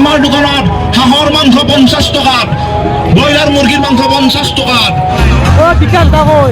আমার দোকানত হাঁহর মাংস 50 টাকা, ব্রয়লার মুরগির মাংস 50 টাকা। বিকাশ ডাঙর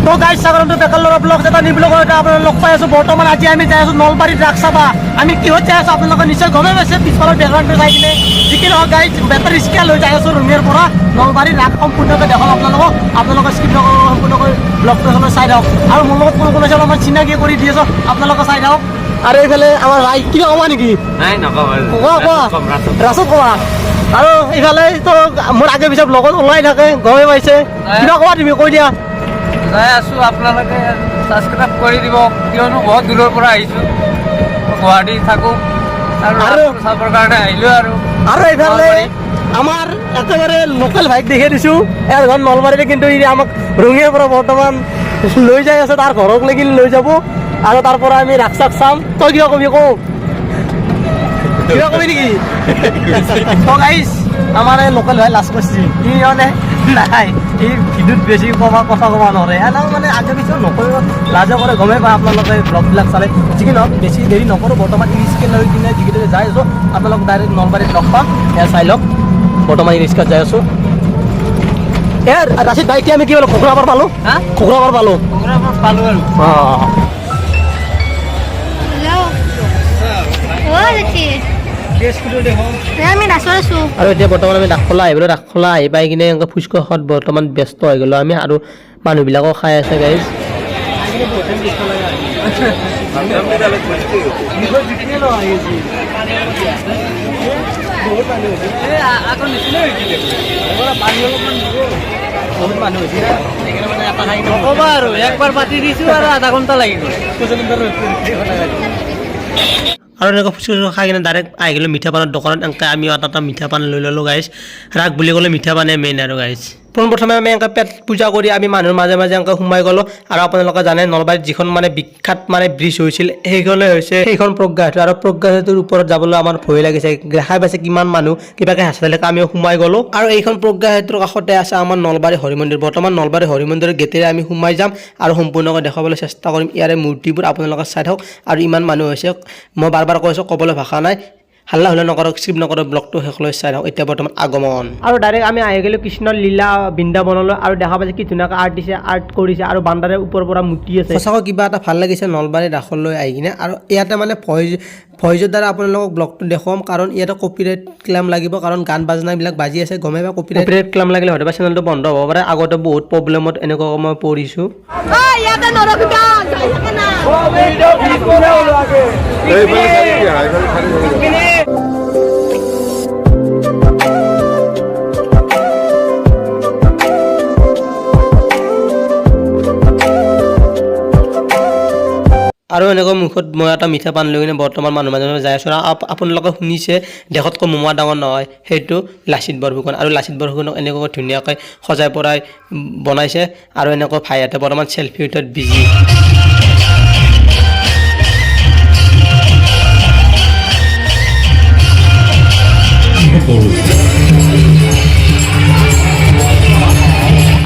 তো গাইজ সাধারণত বেকার ল'ৰা ব্লগ এটা নিবলৈ এটা আপোনালোক লগ পাই আছোঁ। বৰ্তমান আজি আমি যাই আছোঁ নলবাৰীত ৰাস চাবা। আমি কিহত যাই আছোঁ আপোনালোকে নিশ্চয় গমেই পাইছে পিছফালৰ বেকগ্ৰাউণ্ডটো চাই কিনে। যি কি নহওক গাইজ বেটাৰী ৰিক্সা লৈ যাই আছোঁ ৰঙিয়াৰ পৰা নলবাৰীত ৰাস সম্পূৰ্ণকৈ দেখাম আপোনালোকে স্কিপ নকৰিব, সম্পূৰ্ণকৈ ব্লগটো এখনো চাই থাকক। আৰু মোৰ লগত কোন কোন আছে আমাৰ চিনাকি কৰি দি আছোঁ, আপোনালোকে চাই থাকক। আৰু এইফালে আমাৰ ভাই কিবা কবা নেকি? ৰাসত কবা। আৰু এইফালে তো মোৰ আগে পিছত ব্লগত ওলাই থাকে গমেই পাইছে। কিবা কবা তুমি কৈ দিয়া। যাই আছোঁ, আপোনালোকে ছাবস্ক্ৰাইব কৰি দিব, কিয়নো বহুত দূৰৰ পৰা আহিছোঁ, গুৱাহাটী থাকোঁ আৰু চাবৰ কাৰণে আহিলোঁ। আৰু এইফালে আমাৰ একেবাৰে লোকেল ভাইক দেখাই দিছোঁ, ইয়াৰ ঘৰ নলবাৰীতে, কিন্তু ই আমাক ৰঙিয়াৰ পৰা বৰ্তমান লৈ যাই আছে, তাৰ ঘৰক লাগি লৈ যাব আৰু তাৰ পৰা আমি ৰাস চাক চাম। তই কিবা কবি কওঁ, কিবা কবি নেকি? গাইজ আমাৰ এই লোকেল ভাই লাজ কৰিছে, ই মানে নাই ই ভিডিঅ'ত বেছি কথা ক'ব নোৱাৰে, এনেও মানে আগে পিছত নকৰিব, লাজে কৰে, গমেই পায় আপোনালোকে ব্লগবিলাক চালে। যিকি নহওক বেছি দেৰি নকৰোঁ, বৰ্তমান ই ৰিক্সা লৈ কিনে যিকেইটা যাই আছোঁ আপোনালোক ডাইৰেক্ট নলবাৰীত লগ পাম। এয়া চাই লওক, বৰ্তমান ই ৰিক্সাত যাই আছোঁ। এ ৰাছিদ ভাই এতিয়া আমি কি পালোঁ? খকুৰাবাৰ পালোঁ, খকুৰাবাৰ পালোঁ পালোঁ আৰু অঁ। আৰু এতিয়া বৰ্তমান আমি ৰাসখোলা আহিবলৈ, ৰাসখোলা আহি পাই কিনে এনেকৈ ফুচকাত বৰ্তমান ব্যস্ত হৈ গ'লোঁ আমি, আৰু মানুহবিলাকো খাই আছে গাইজ। নক'বা আৰু একবাৰ পাতি দিছোঁ আৰু আধা ঘণ্টা লাগি গ'ল। আৰু এনেকৈ ফুচকা খাই কিনে ডাইৰেক্ট আহি গ'লোঁ মিঠা পানৰ দোকানত। এনেকৈ আমি এটা মিঠা পান লৈ ল'লোঁ গাইজ। ৰাস বুলি ক'লে মিঠা পানে মেইন আৰু গাইজ। পোনপ্ৰথমে আমি এনেকৈ পেট পূজা কৰি আমি মানুহৰ মাজে মাজে এনেকৈ সোমাই গ'লোঁ। আৰু আপোনালোকে জানে নলবাৰীত যিখন মানে বিখ্যাত মানে ব্ৰিজ হৈছিল সেইখনে হৈছে সেইখন প্ৰজ্ঞা সেতু। আৰু প্ৰজ্ঞা সেতুৰ ওপৰত যাবলৈ আমাৰ ভয় লাগিছে, দেখাই পাইছে কিমান মানুহ কিবাকৈ হাঁচতালৈকে আমিও সোমাই গ'লোঁ। আৰু এইখন প্ৰজ্ঞা সেতুৰ কাষতে আছে আমাৰ নলবাৰী হৰি মন্দিৰ। বৰ্তমান নলবাৰী হৰি মন্দিৰৰ গেটেৰে আমি সোমাই যাম আৰু সম্পূৰ্ণকৈ দেখাবলৈ চেষ্টা কৰিম ইয়াৰে মূৰ্তিবোৰ, আপোনালোকে চাই থাকক। আৰু ইমান মানুহ হৈছে, মই বাৰ কৈছোঁ ক'বলৈ ভাষা নাই, হাল্লা হল্লা নকৰক, স্কিপ নকৰক, ব্লগটো শেষলৈ চাই থাকক। এতিয়া বৰ্তমান আগমন আৰু ডাইৰেক্ট আমি আহি গ'লোঁ কৃষ্ণৰ লীলা বৃন্দাবনলৈ। আৰু দেখা পাইছে কি ধুনীয়াকৈ আৰ্ট কৰিছে আৰু বান্দাৰে ওপৰৰ পৰা মূৰ্তি আছে। সঁচাকৈ কিবা এটা ভাল লাগিছে নলবাৰী ৰাসলৈ আহি কিনে। আৰু ইয়াতে মানে ভইজৰ দ্বাৰা আপোনালোকক ব্লগটো দেখুৱাম, কাৰণ ইয়াতে কপিৰাইট ক্লেইম লাগিব, কাৰণ গান বাজনাবিলাক বাজি আছে, গমেই বা কপিৰাইট ক্লেইম লাগিলে হয়তো বা চেনেলটো বন্ধ হ'ব পাৰে। আগতে বহুত প্ৰব্লেমত এনেকুৱা মই পৰিছোঁ। আৰু এনেকৈ মুখত মই এটা মিঠা পান লৈ কিনে বৰ্তমান মানুহ মাজে মাজে যাই আছোঁ। আপোনালোকে শুনিছে দেশতকৈ মোমা ডাঙৰ নহয়, সেইটো লাচিত বৰফুকন। আৰু লাচিত বৰফুকনক এনেকৈ ধুনীয়াকৈ সজাই পৰাই বনাইছে। আৰু এনেকৈ ভাইহঁতে বৰ্তমান চেল্ফি উঠাত বিজি।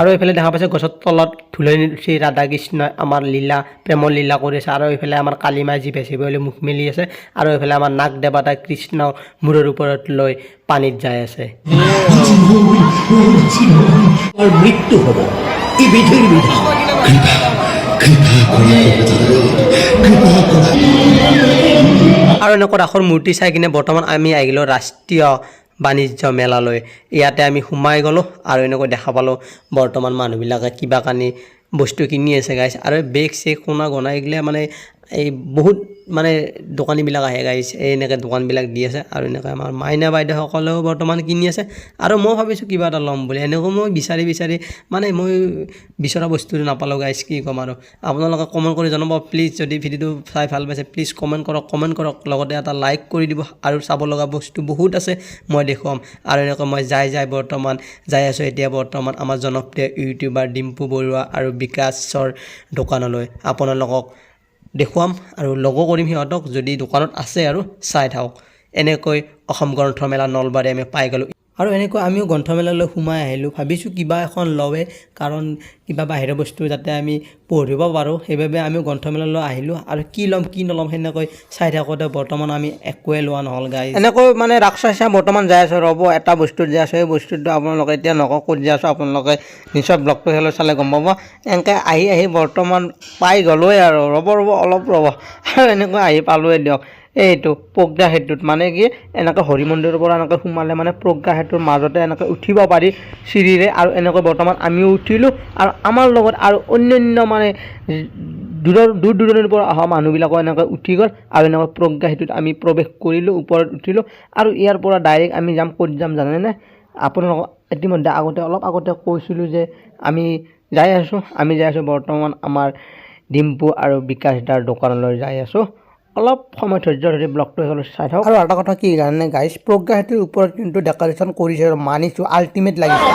আৰু এইফালে দেখা পাইছে গছৰ তলত ধুলনি শ্ৰী ৰাধা কৃষ্ণ আমাৰ লীলা প্ৰেমৰ লীলা কৰি আছে। আৰু এইফালে আমাৰ কালিমাই যি বেচিব বুলি মুখ মেলি আছে। আৰু এইফালে আমাৰ নাগ দেৱতা কৃষ্ণ মূৰৰ ওপৰত লৈ পানীত যাই আছে। মৃত্যু হ'ব, ই বিধিৰ বিধান। আৰু এনেকুৱা ৰাসৰ মূৰ্তি চাই কিনে বৰ্তমান আমি আহি গ'লোঁ ৰাষ্ট্ৰীয় বাণিজ্য মেলালৈ। ইয়াতে আমি সোমাই গ'লোঁ আৰু এনেকৈ দেখা পালোঁ বৰ্তমান মানুহবিলাকে কিবা কানি বস্তু কিনি আছে গাইছ। আৰু বেগ চেগ সোণা গনা এইগিলা মানে এই বহুত মানে দোকানীবিলাক আহে গাইছ এই এনেকৈ দোকানবিলাক দি আছে আৰু এনেকৈ আমাৰ মাইনা বাইদেউসকলেও বৰ্তমান কিনি আছে আৰু মই ভাবিছোঁ কিবা এটা ল'ম বুলি এনেকৈ মই বিচাৰি মানে মই বিচৰা বস্তুটো নাপালোঁ গাইছ কি ক'ম আৰু আপোনালোকে কমেণ্ট কৰি জনাব প্লিজ যদি ভিডিঅ'টো চাই ভাল পাইছে প্লিজ কমেণ্ট কৰক লগতে এটা লাইক কৰি দিব আৰু চাব লগা বস্তু বহুত আছে মই দেখুৱাম আৰু এনেকৈ মই বৰ্তমান যাই আছোঁ এতিয়া বৰ্তমান আমাৰ জনপ্ৰিয় ইউটিউবাৰ ডিম্পু বৰুৱা আৰু বিকাশৰ দোকানলৈ আপোনালোকক দেখুৱাম আৰু লগো কৰিম সিহঁতক যদি দোকানত আছে আৰু চাই থাকক এনেকৈ অসম গ্ৰন্থমেলা নলবাৰী আমি পাই গ'লোঁ আৰু এনেকৈ আমিও গ্ৰন্থমেলালৈ সোমাই আহিলোঁ ভাবিছোঁ কিবা এখন লওঁৱে কাৰণ কিবা বাহিৰৰ বস্তু যাতে আমি পঢ়িব পাৰোঁ সেইবাবে আমিও গ্ৰন্থমেলালৈ আহিলোঁ আৰু কি ল'ম কি নল'ম সেনেকৈ চাই থাকোঁতে বৰ্তমান আমি একোৱে লোৱা নহ'ল গাই এনেকৈ মানে ৰাক্ষসা বৰ্তমান যাই আছোঁ ৰ'ব এটা বস্তুত যাই আছোঁ সেই বস্তুটো আপোনালোকে এতিয়া নকওঁ ক'ত যাই আছোঁ আপোনালোকে নিশ্চয় ব্লগটো হ'লে চালে গম পাব এনেকৈ আহি বৰ্তমান পাই গ'লোৱে আৰু ৰ'ব অলপ ৰ'ব আৰু এনেকৈ আহি পালোৱে দিয়ক এইটো প্ৰজ্ঞা সেতুত মানে কি এনেকৈ হৰি মন্দিৰৰ পৰা এনেকৈ সোমালে মানে প্ৰজ্ঞা সেতুৰ মাজতে এনেকৈ উঠিব পাৰি চিৰিৰে আৰু এনেকৈ বৰ্তমান আমিও উঠিলোঁ আৰু আমাৰ লগত আৰু অন্যান্য মানে দূৰ দূৰণিৰ পৰা অহা মানুহবিলাকো এনেকৈ উঠি গ'ল আৰু এনেকৈ প্ৰজ্ঞা সেতুত আমি প্ৰৱেশ কৰিলোঁ ওপৰত উঠিলোঁ আৰু ইয়াৰ পৰা ডাইৰেক্ট আমি যাম ক'ত যাম জানেনে আপোনালোকক ইতিমধ্যে অলপ আগতে কৈছিলোঁ যে আমি যাই আছোঁ বৰ্তমান আমাৰ ডিম্পু আৰু বিকাশ দাৰ দোকানলৈ যাই আছোঁ অলপ সময় ধৈৰ্য ধৰি ব্লগটো চাই থাকক আৰু এটা কথা কি জানে গাইছ প্ৰজ্ঞা সেতুৰ ওপৰত কিন্তু ডেক'ৰেশ্যন কৰিছে আৰু মানিছোঁ আল্টিমেট লাগিছে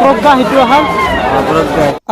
প্ৰজ্ঞা সেতু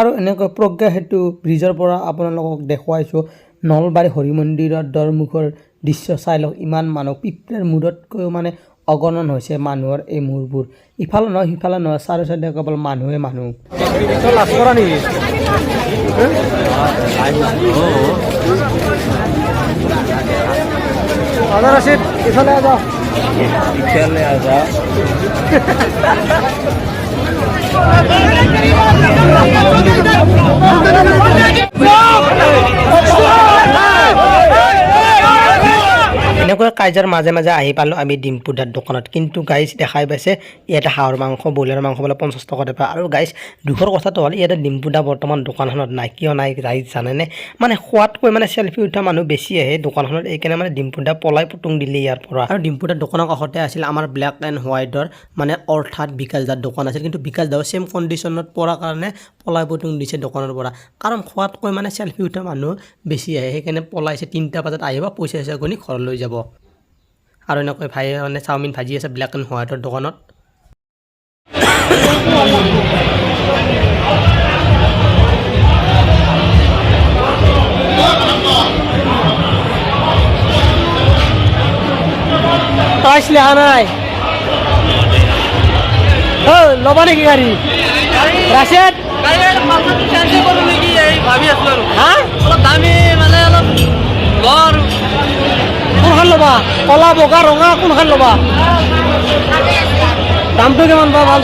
আৰু এনেকৈ প্ৰজ্ঞা সেতু ব্ৰিজৰ পৰা আপোনালোকক দেখুৱাইছোঁ নলবাৰী হৰি মন্দিৰৰ দৰমুখৰ দৃশ্য চাই লওক ইমান মানুহ পিঁপৰাৰ মূৰতকৈও মানে অগণন হৈছে মানুহৰ এই মূৰবোৰ ইফালে নহয় চাৰে চাইডে কেৱল মানুহে মানুহ লাজ কৰা নেকি ইফালে এনেকৈ কাইজাৰ মাজে আহি পালোঁ আমি ডিম্পু দাৰ দোকানত কিন্তু গাইজ দেখাই পাইছে ইয়াতে হাঁহৰ মাংস ব্ৰইলাৰ মাংস বোলে 50 টকাতে পায় আৰু গাইজ দুখৰ কথাটো হ'ল ইয়াতে ডিম্পু দা বৰ্তমান দোকানখনত নাই কিয় নাই গাইজ জানেনে মানে খোৱাতকৈ মানে চেলফি উঠা মানুহ বেছি আহে দোকানখনত এইকাৰণে মানে ডিম্পু দা পলাই পুতুং দিলে ইয়াৰ পৰা আৰু ডিম্পু দাৰ দোকানৰ কাষতে আছিল আমাৰ ব্লেক এণ্ড হোৱাইটৰ মানে অৰ্থাৎ বিকাশ দাৰ দোকান আছিল কিন্তু বিকাশ দাও চেম কণ্ডিশ্যনত পৰাৰ কাৰণে পলাই পুতুং দিছে দোকানৰ পৰা কাৰণ খোৱাতকৈ মানে চেলফি উঠা মানুহ বেছি আহে সেইকাৰণে পলাইছে 3টা বজাত আহিব পইচা গুনি ঘৰলৈ যাব আৰু এনেকৈ ভাই মানে চাওমিন ভাজি আছে ব্লেক এণ্ড হোৱাইটৰ দোকানত আসলে নাই ল'বা নেকি গাড়ী ৰাশেদ ভাবি আছো আৰু হা অলপ দামী মানে অলপ ঘৰ কোনখন ল'বা কলা বগা ৰঙা কোনখন ল'বা দামটো কিমান পাবা ভাল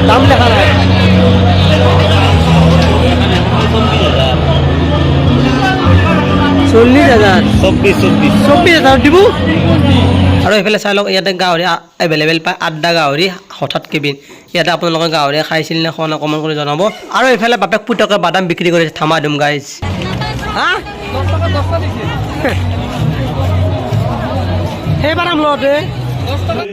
দাম দেখা নাই 24,000 দিব আৰু এইফালে চাই লওক ইয়াতে গাহৰি এভেইলেবল পায় 8টা গাহৰি হঠাৎ কেবিন ইয়াতে আপোনালোকে গাহৰি খাইছিল নে খোৱা নাই কমেণ্ট কৰি জনাব আৰু এইফালে বাপেক পুতেকে বাদাম বিক্ৰী কৰিছে থামাধুম গাইজ হা 10 টকা দিছে সেই বাদাম লওঁতে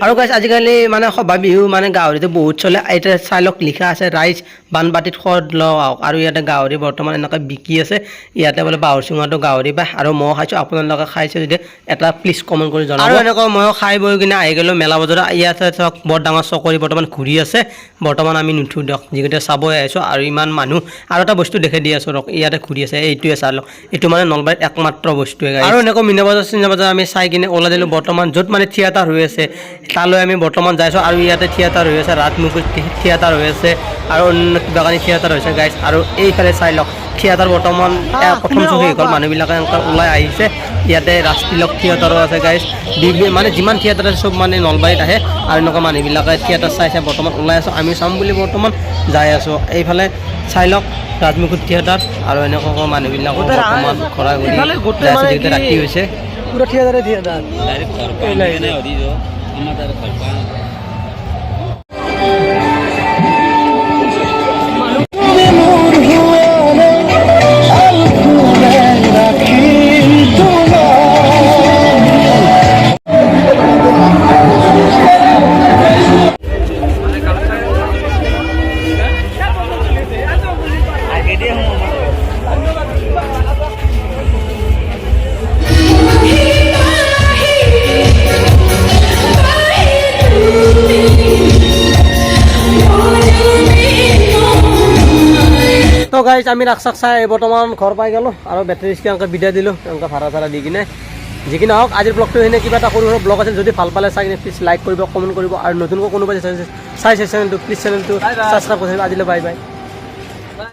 আৰু গাইজ আজিকালি মানে সভা বিহু মানে গাহৰিটো বহুত চলে এতিয়া চাই লওক লিখা আছে ৰাইজ বানবাটিত সোৱাদ লওক আৰু ইয়াতে গাহৰি বৰ্তমান এনেকৈ বিকি আছে ইয়াতে বোলে বাহৰ চুঙাটো গাহৰি পায় আৰু মই খাইছোঁ আপোনালোকে খাইছে যদি এটা প্লিজ কমেণ্ট কৰি জনাব আৰু এনেকৈ ময়ো খাই বৈ কিনে আহি গ'লোঁ মেলা বজাৰত ইয়াতে চাওক বৰ ডাঙৰ চকৰি বৰ্তমান ঘূৰি আছে বৰ্তমান আমি নুঠোঁ দিয়ক যিকেইটা চাবই আহিছোঁ আৰু ইমান মানুহ আৰু এটা বস্তু দেখাই দি আছোঁ ৰক ইয়াতে ঘূৰি আছে এইটোৱে চাই লওক এইটো মানে নলবাৰীত একমাত্ৰ বস্তুৱে আৰু এনেকৈ মিনা বজাৰ চিনা বজাৰ আমি চাই কিনে ওলাই দিলোঁ বৰ্তমান য'ত মানে থিয়েটাৰ হৈ আছে তালৈ আমি বৰ্তমান যাইছোঁ আৰু ইয়াতে থিয়েটাৰ হৈ আছে ৰাতমুখী থিয়েটাৰ হৈ আছে আৰু অন্য কিবা কানি থিয়েটাৰ হৈছে গাইজ আৰু এইফালে চাই লওক থিয়েটাৰ বৰ্তমান প্ৰথম চকী গ'ল মানুহবিলাকে এনেকৈ ওলাই আহিছে ইয়াতে ৰাজতিলক থিয়েটাৰো আছে গাইজ মানে যিমান থিয়েটাৰ আছে চব মানে নলবাৰীত আহে আৰু এনেকুৱা মানুহবিলাকে থিয়েটাৰ চাই বৰ্তমান ওলাই আছোঁ আমি চাম বুলি বৰ্তমান যাই আছোঁ এইফালে চাই লওক ৰাজমুকুট থিয়েটাৰ আৰু এনেকুৱা মানুহবিলাকো বৰ্তমান ঘৰা ঘূৰি ৰাতি হৈছে পুৰা থিয়েটাৰে থিয়েটাৰ তো গাইজ আমি ৰাস্তাক চাই বৰ্তমান ঘৰ পাই গ'লোঁ আৰু বেটাৰী ৰিক্সা এনেকৈ বিদায় দিলোঁ এনেকৈ ভাড়া চাড়া দি কিনে যিকি নহওক আজিৰ ব্লগটো এনে কিবা এটা সৰু সৰু ব্লগ আছিল যদি ভাল পালে চাই কিনে প্লিজ লাইক কৰিব কমেণ্ট কৰিব আৰু নতুনকৈ কোনোবাই চাইছে চেনেলটো প্লিজ চেনেলটো ছাবস্ক্ৰাইব কৰি আজিলৈ বাই বাই